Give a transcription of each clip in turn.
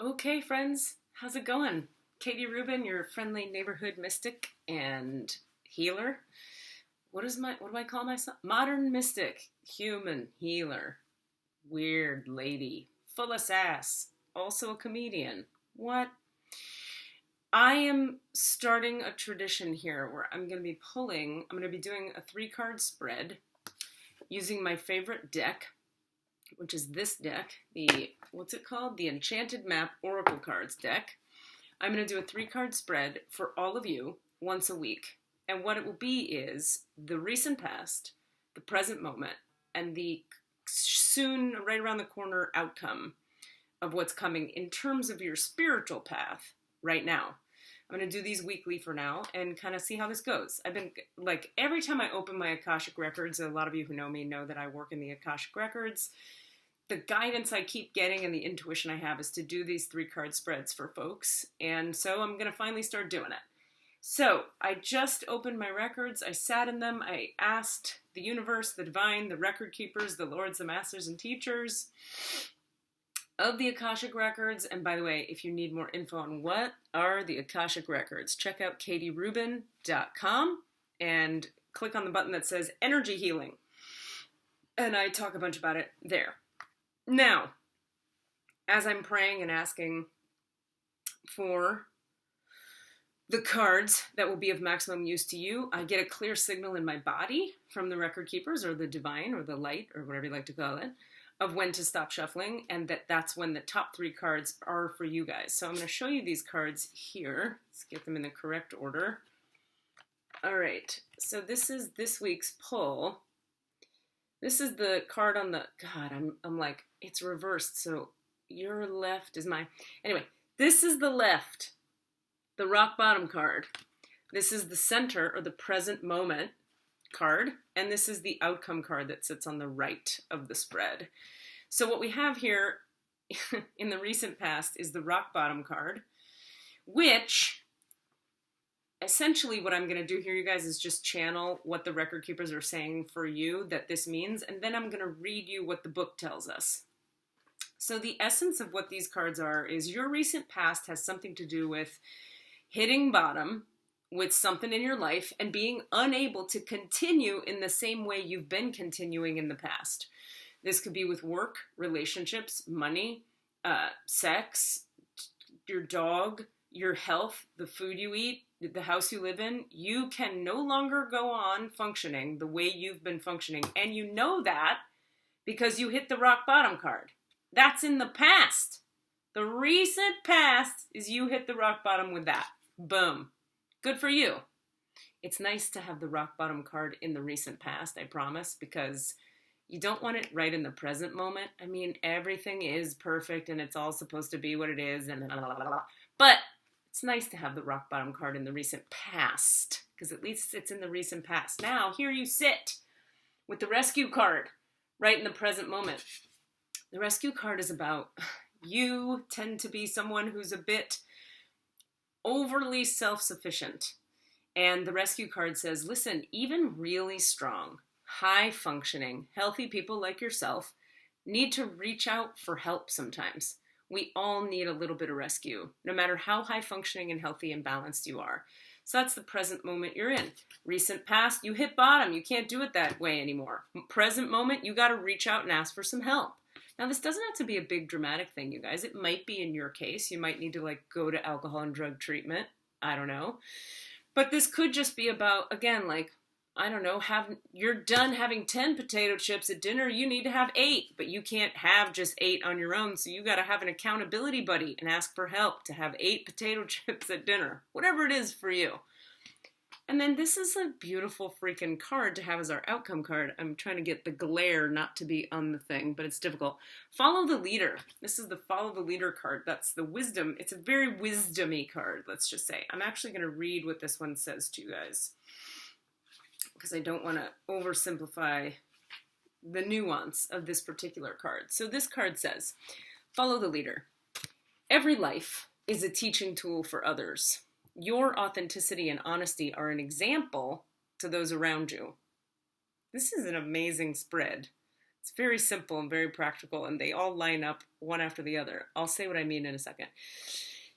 Okay, friends, how's it going? Katie Rubin, your friendly neighborhood mystic and healer. What do I call myself? Modern mystic, human healer, weird lady, full of sass, also a comedian. What? I am starting a tradition here where I'm going to be doing a 3 card spread using my favorite deck, which is this deck, what's it called? The Enchanted Map Oracle Cards deck. I'm going to do a 3 card spread for all of you once a week. And what it will be is the recent past, the present moment, and the soon, right around the corner outcome of what's coming in terms of your spiritual path right now. I'm going to do these weekly for now and kind of see how this goes. I've been, like, every time I open my Akashic Records, a lot of you who know me know that I work in the Akashic Records. The guidance I keep getting and the intuition I have is to do these 3 card spreads for folks. And so I'm going to finally start doing it. So I just opened my records. I sat in them. I asked the universe, the divine, the record keepers, the lords, the masters, and teachers of the Akashic Records. And by the way, if you need more info on what are the Akashic Records, check out katierubin.com and click on the button that says Energy Healing. And I talk a bunch about it there. Now, as I'm praying and asking for the cards that will be of maximum use to you, I get a clear signal in my body from the record keepers or the divine or the light or whatever you like to call it of when to stop shuffling, and that's when the top 3 cards are for you guys. So I'm going to show you these cards here. Let's get them in the correct order. All right, so this is this week's pull. This is the card on the, God, I'm like, it's reversed, so your left is my, anyway, this is the left, the rock bottom card. This is the center, or the present moment card, and this is the outcome card that sits on the right of the spread. So what we have here in the recent past is the rock bottom card, which essentially what I'm going to do here, you guys, is just channel what the record keepers are saying for you that this means, and then I'm going to read you what the book tells us. So the essence of what these cards are is your recent past has something to do with hitting bottom with something in your life and being unable to continue in the same way you've been continuing in the past. This could be with work, relationships, money, sex, your dog, your health, the food you eat, the house you live in. You can no longer go on functioning the way you've been functioning. And you know that because you hit the rock bottom card. That's in the past. The recent past is you hit the rock bottom with that. Boom. Good for you. It's nice to have the rock bottom card in the recent past, I promise, because you don't want it right in the present moment. I mean, everything is perfect and it's all supposed to be what it is, and blah, blah, blah, blah. But it's nice to have the rock bottom card in the recent past, because at least it's in the recent past. Now, here you sit with the rescue card right in the present moment. The rescue card is about you tend to be someone who's a bit overly self-sufficient. And the rescue card says, listen, even really strong, high-functioning, healthy people like yourself need to reach out for help sometimes. We all need a little bit of rescue, no matter how high-functioning and healthy and balanced you are. So that's the present moment you're in. Recent past, you hit bottom. You can't do it that way anymore. Present moment, you got to reach out and ask for some help. Now, this doesn't have to be a big dramatic thing, you guys. It might be in your case. You might need to, like, go to alcohol and drug treatment. I don't know. But this could just be about, again, like, I don't know, you're done having 10 potato chips at dinner, you need to have 8, but you can't have just 8 on your own, so you got to have an accountability buddy and ask for help to have 8 potato chips at dinner, whatever it is for you. And then this is a beautiful freaking card to have as our outcome card. I'm trying to get the glare not to be on the thing, but it's difficult. Follow the leader. This is the follow the leader card. That's the wisdom. It's a very wisdomy card, let's just say. I'm actually going to read what this one says to you guys, because I don't want to oversimplify the nuance of this particular card. So this card says, follow the leader. Every life is a teaching tool for others. Your authenticity and honesty are an example to those around you. This is an amazing spread. It's very simple and very practical, and they all line up one after the other. I'll say what I mean in a second.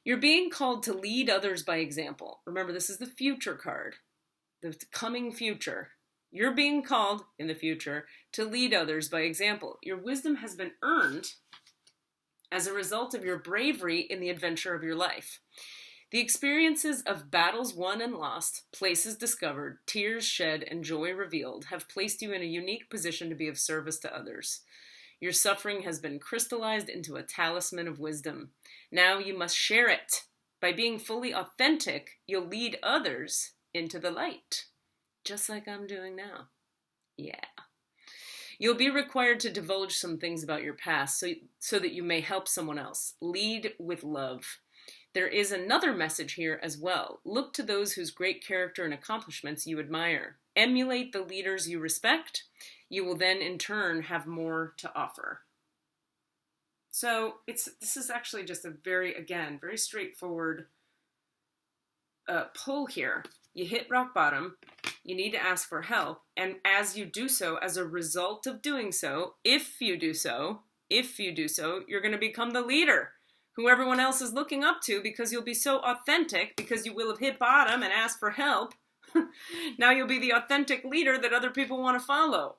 You're being called to lead others by example. Remember, this is the future card, the coming future. You're being called in the future to lead others by example. Your wisdom has been earned as a result of your bravery in the adventure of your life. The experiences of battles won and lost, places discovered, tears shed, and joy revealed have placed you in a unique position to be of service to others. Your suffering has been crystallized into a talisman of wisdom. Now you must share it. By being fully authentic, you'll lead others into the light, just like I'm doing now. Yeah. You'll be required to divulge some things about your past so that you may help someone else. Lead with love. There is another message here as well. Look to those whose great character and accomplishments you admire. Emulate the leaders you respect. You will then, in turn, have more to offer. So this is actually just a very straightforward pull here. You hit rock bottom. You need to ask for help. And as you do so, as a result of doing so, if you do so, you're going to become the leader who everyone else is looking up to, because you'll be so authentic, because you will have hit bottom and asked for help. Now you'll be the authentic leader that other people want to follow.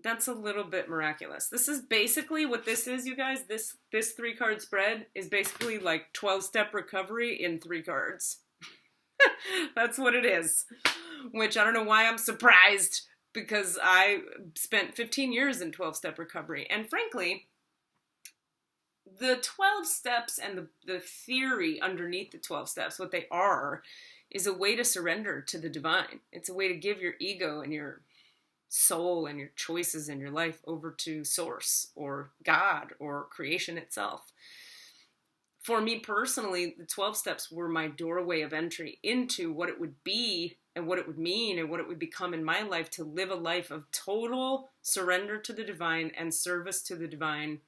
That's a little bit miraculous. This is basically what this is, you guys. This 3-card spread is basically like 12-step recovery in 3 cards. That's what it is. Which I don't know why I'm surprised, because I spent 15 years in 12-step recovery. And frankly, the 12 steps and the theory underneath the 12 steps, what they are, is a way to surrender to the divine. It's a way to give your ego and your soul and your choices in your life over to Source or God or creation itself. For me personally, the 12 steps were my doorway of entry into what it would be and what it would mean and what it would become in my life to live a life of total surrender to the divine and service to the divine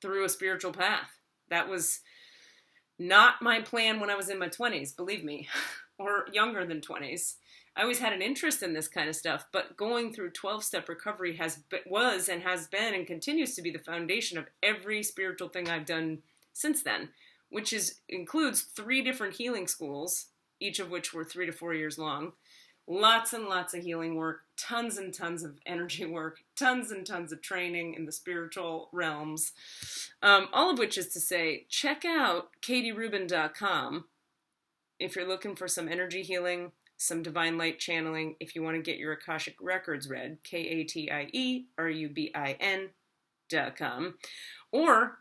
through a spiritual path. That was not my plan when I was in my 20s, believe me, or younger than 20s. I always had an interest in this kind of stuff, but going through 12-step recovery was and has been and continues to be the foundation of every spiritual thing I've done since then, which includes 3 different healing schools, each of which were 3 to 4 years long. Lots and lots of healing work, tons and tons of energy work, tons and tons of training in the spiritual realms. All of which is to say, check out katierubin.com if you're looking for some energy healing, some divine light channeling, if you want to get your Akashic Records read, KatieRubin.com.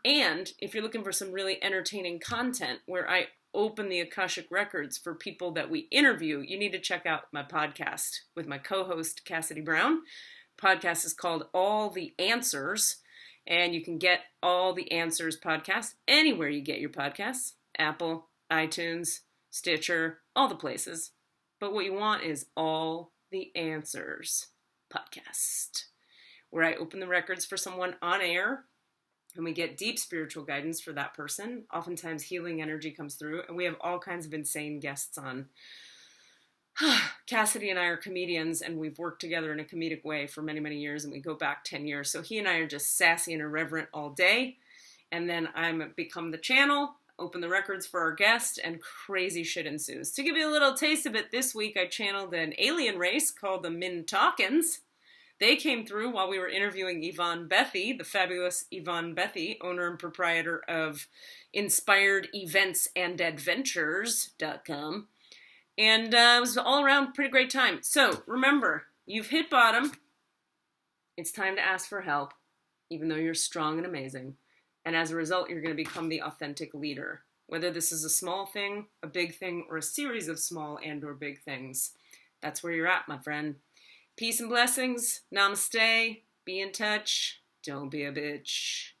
And if you're looking for some really entertaining content where I open the Akashic Records for people that we interview, you need to check out my podcast with my co-host Cassidy Brown. Podcast is called All the Answers, and you can get All the Answers podcast anywhere you get your podcasts. Apple, iTunes, Stitcher, all the places. But what you want is All the Answers podcast, where I open the records for someone on air, and we get deep spiritual guidance for that person. Oftentimes healing energy comes through, and we have all kinds of insane guests on. Cassidy and I are comedians, and we've worked together in a comedic way for many, many years, and we go back 10 years. So he and I are just sassy and irreverent all day. And then I'm become the channel, open the records for our guest, and crazy shit ensues. To give you a little taste of it, this week I channeled an alien race called the Mintalkins. They came through while we were interviewing Yvonne Bethy, the fabulous Yvonne Bethy, owner and proprietor of InspiredEventsAndAdventures.com. And it was all around pretty great time. So remember, you've hit bottom. It's time to ask for help, even though you're strong and amazing. And as a result, you're going to become the authentic leader. Whether this is a small thing, a big thing, or a series of small and or big things. That's where you're at, my friend. Peace and blessings. Namaste. Be in touch. Don't be a bitch.